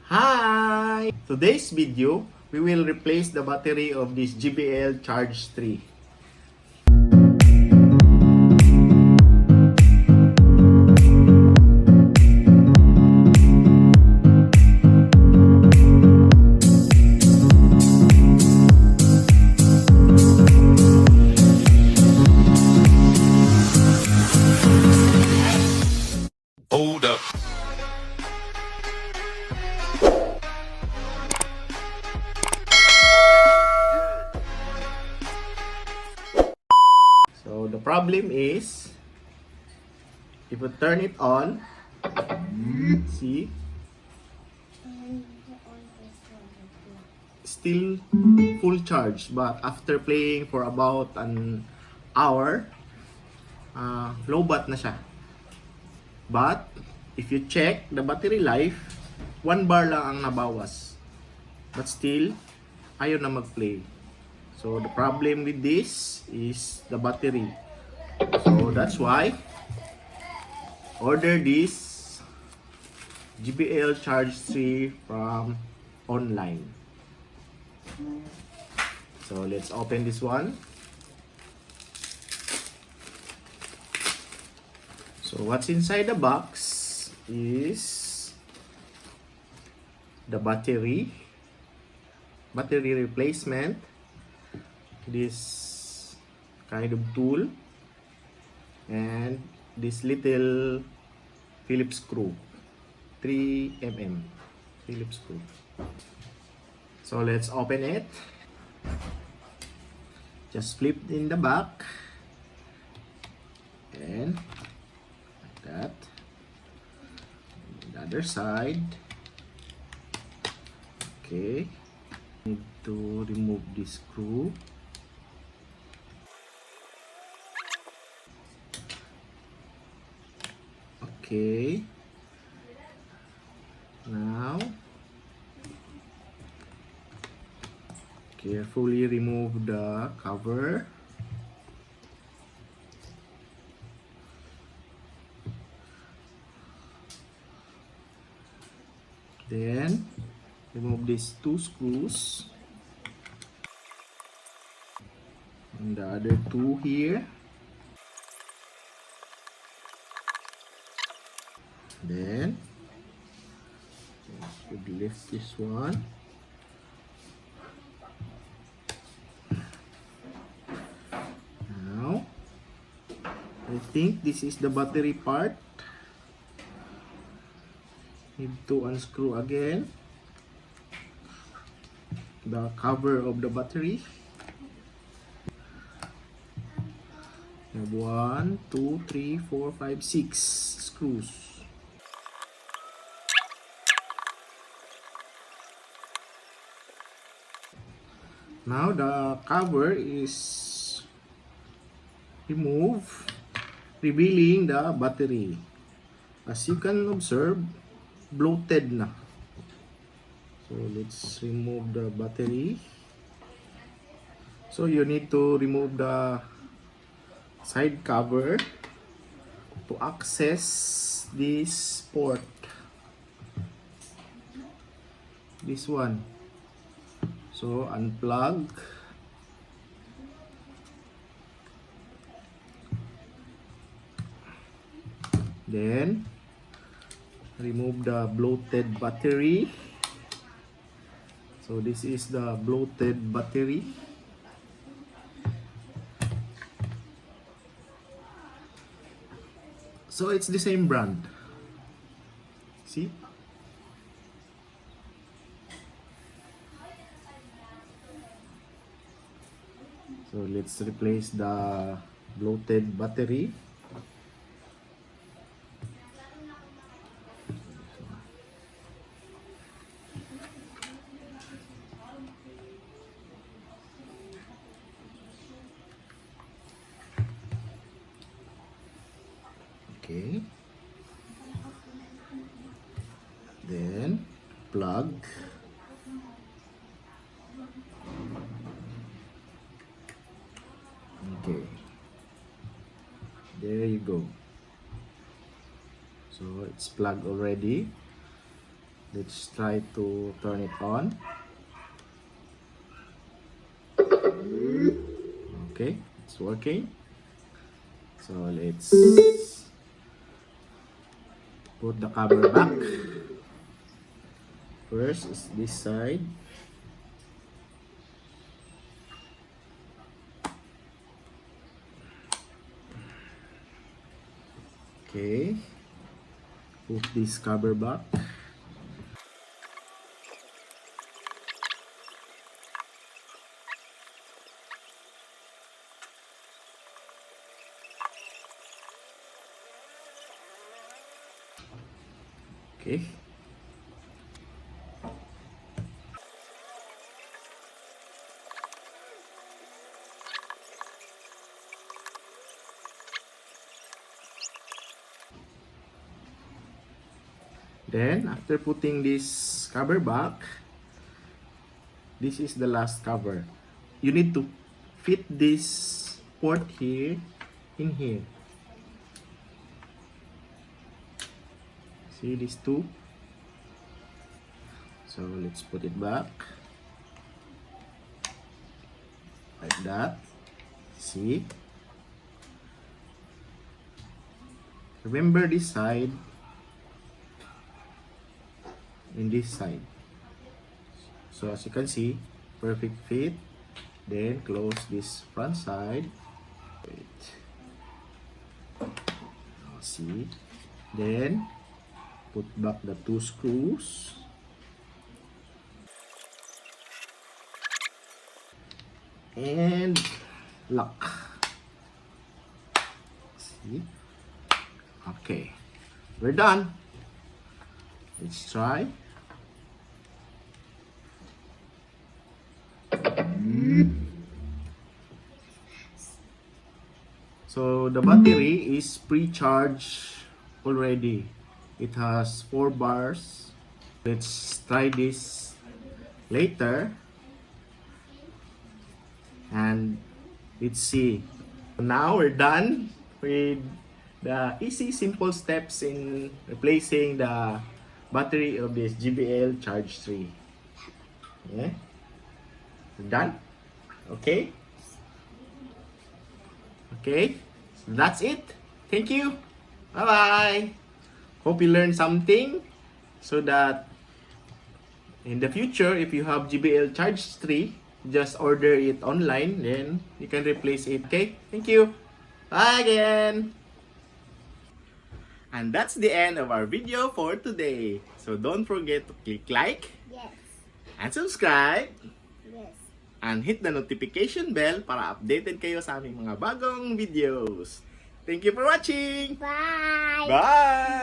Hi! Today's video, we will replace the battery of this JBL Charge 3. Hold up. So the problem is, if you turn it on, see, still full charge, but after playing for about an hour, low bat na siya. But if you check the battery life, 1 bar lang ang nabawas, but still ayaw na mag-play. So the problem with this is the battery. So that's why order this JBL Charge 3 from online. So let's open this one. So what's inside the box is the battery replacement, this kind of tool, and this little Phillips screw, 3mm Phillips screw. So let's open it. Just flip in the back and like that. The other side. Okay, need to remove this screw. Okay, now carefully remove the cover. Then remove these 2 screws and the other 2 here. Then should lift this one. Now I think this is the battery part. Need to unscrew again the cover of the battery. We have 1, 2, 3, 4, 5, 6 screws. Now the cover is removed, revealing the battery. As you can observe, bloated na. So let's remove the battery. So you need to remove the side cover to access this port. This one. So unplug. Then remove the bloated battery. So this is the bloated battery. So it's the same brand. See? So let's replace the bloated battery. Okay. Then plug. Okay. There you go. So it's plugged already. Let's try to turn it on. Okay, it's working. So let's put the cover back. First is this side. Okay, put this cover back. Okay. Then, after putting this cover back, this is the last cover. You need to fit this port here in here. See these two? So let's put it back. Like that. See? Remember this side and this side. So as you can see, perfect fit. Then close this front side. Wait. See? Then put back the two screws. And lock. See? Okay. We're done. Let's try. So the battery is pre-charged already. It has 4 bars. Let's try this later. And let's see. Now we're done with the easy, simple steps in replacing the battery of this JBL Charge 3. Yeah? We're done? Okay? Okay? That's it. Thank you. Bye-bye. Hope you learned something so that in the future, if you have JBL Charge 3, just order it online, then you can replace it. Okay? Thank you. Bye again. And that's the end of our video for today. So don't forget to click like. Yes. And subscribe. Yes. And hit the notification bell para updated kayo sa aming mga bagong videos. Thank you for watching. Bye. Bye!